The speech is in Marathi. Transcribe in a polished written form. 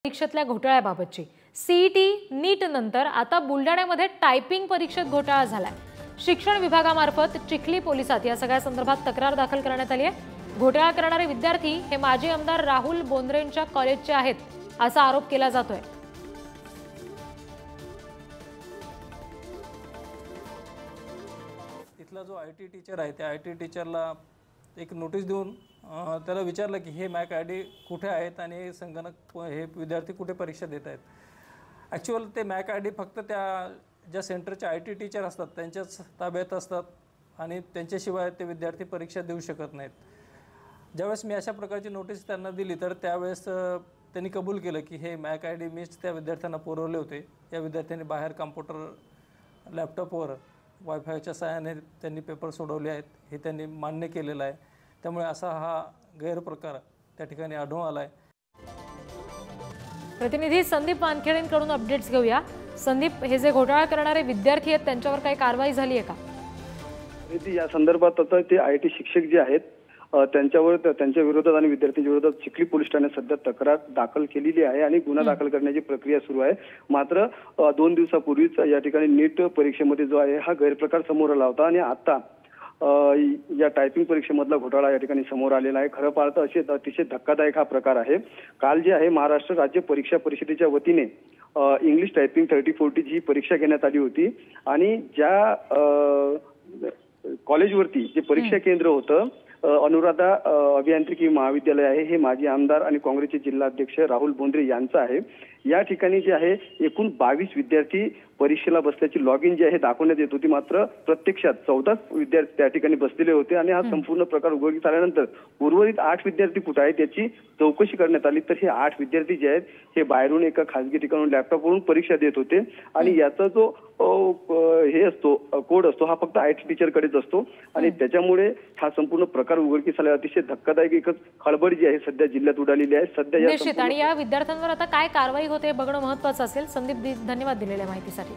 परीक्षेतल्या घोटाळ्याबाबतची सीईटी नीट नंतर आता बुलढाण्यामध्ये टायपिंग परीक्षेत घोटाळा झालाय। शिक्षण विभागामार्फत चिखली पोलिसात या सगळ्या संदर्भात तक्रार दाखल करण्यात आली आहे। घोटाळा करणारे विद्यार्थी हे माजी आमदार राहुल बोंद्रेंच्या कॉलेजचे आहेत असा आरोप केला जातोय। इथला जो आयटी टीचर आहे त्या आयटी टीचरला एक नोटीस देऊन त्याला विचारलं की हे मॅक आयडी कुठे आहेत आणि संगणक हे विद्यार्थी कुठे परीक्षा देत आहेत। ॲक्च्युअल ते मॅक आयडी फक्त त्या ज्या सेंटरचे आयटी टीचर असतात त्यांच्याच ताब्यात असतात आणि त्यांच्याशिवाय ते विद्यार्थी परीक्षा देऊ शकत नाहीत। ज्यावेळेस मी अशा प्रकारची नोटीस त्यांना दिली तर त्यावेळेस त्यांनी कबूल केलं की हे मॅक आयडी मीच त्या विद्यार्थ्यांना पुरवले होते। या विद्यार्थ्यांनी बाहेर कॉम्प्युटर लॅपटॉपवर वायफायच्या सहाय्याने त्यांनी पेपर सोडवले आहेत हे त्यांनी मान्य केलेलं आहे। त्यामुळे असा हा गैरप्रकार त्या ठिकाणी आढळून आलाय। प्रतिनिधी संदीप वानखेडेंकडून अपडेट्स घेऊया। संदीप, हे जे घोटाळा करणारे विद्यार्थी आहेत त्यांच्यावर काही कारवाई झाली आहे का? या संदर्भात आता ते आयटी शिक्षक जे आहेत त्यांच्यावर त्यांच्या विरोधात आणि विद्यार्थ्यांच्या विरोधात चिखली पोलीस ठाण्यात सध्या तक्रार दाखल केलेली आहे आणि गुन्हा दाखल करण्याची प्रक्रिया सुरू आहे। मात्र 2 दिवसापूर्वीच या ठिकाणी नीट परीक्षेमध्ये जो आहे हा गैरप्रकार समोर आला होता आणि आता या टायपिंग परीक्षेमधला घोटाळा या ठिकाणी समोर आलेला आहे। खरं पाहता अतिशय धक्कादायक हा प्रकार आहे। काल जे आहे महाराष्ट्र राज्य परीक्षा परिषदेच्या वतीने इंग्लिश टायपिंग 3040 जी परीक्षा घेण्यात आली होती आणि ज्या कॉलेजवरती जे परीक्षा केंद्र होतं अनुराधा अभियांत्रिकी महाविद्यालय आहे हे माजी आमदार आणि काँग्रेसचे जिल्हाध्यक्ष राहुल बोंद्रे यांचं आहे। या ठिकाणी जे आहे एकूण 22 विद्यार्थी परीक्षेला बसल्याची लॉग इन जी आहे दाखवण्यात येत होती। मात्र प्रत्यक्षात 14 विद्यार्थी त्या ठिकाणी बसलेले होते आणि हा संपूर्ण प्रकार उघडकीस आल्यानंतर उर्वरित 8 विद्यार्थी कुठे आहेत याची चौकशी करण्यात आली तर हे 8 विद्यार्थी जे आहेत हे बाहेरून एका खासगी ठिकाणून लॅपटॉपवरून परीक्षा देत होते आणि याचा जो हे असतो कोड असतो हा फक्त आयटी टीचरकडेच असतो आणि त्याच्यामुळे हा संपूर्ण प्रकार उघडकीस आला। अतिशय धक्कादायक एकच खळबळ जी आहे सध्या जिल्ह्यात उडालेली आहे। सध्या निश्चित आणि या विद्यार्थ्यांवर आता काय कारवाई होते बघणं महत्त्वाचं असेल। संदीप, धन्यवाद दिलेल्या माहितीसाठी।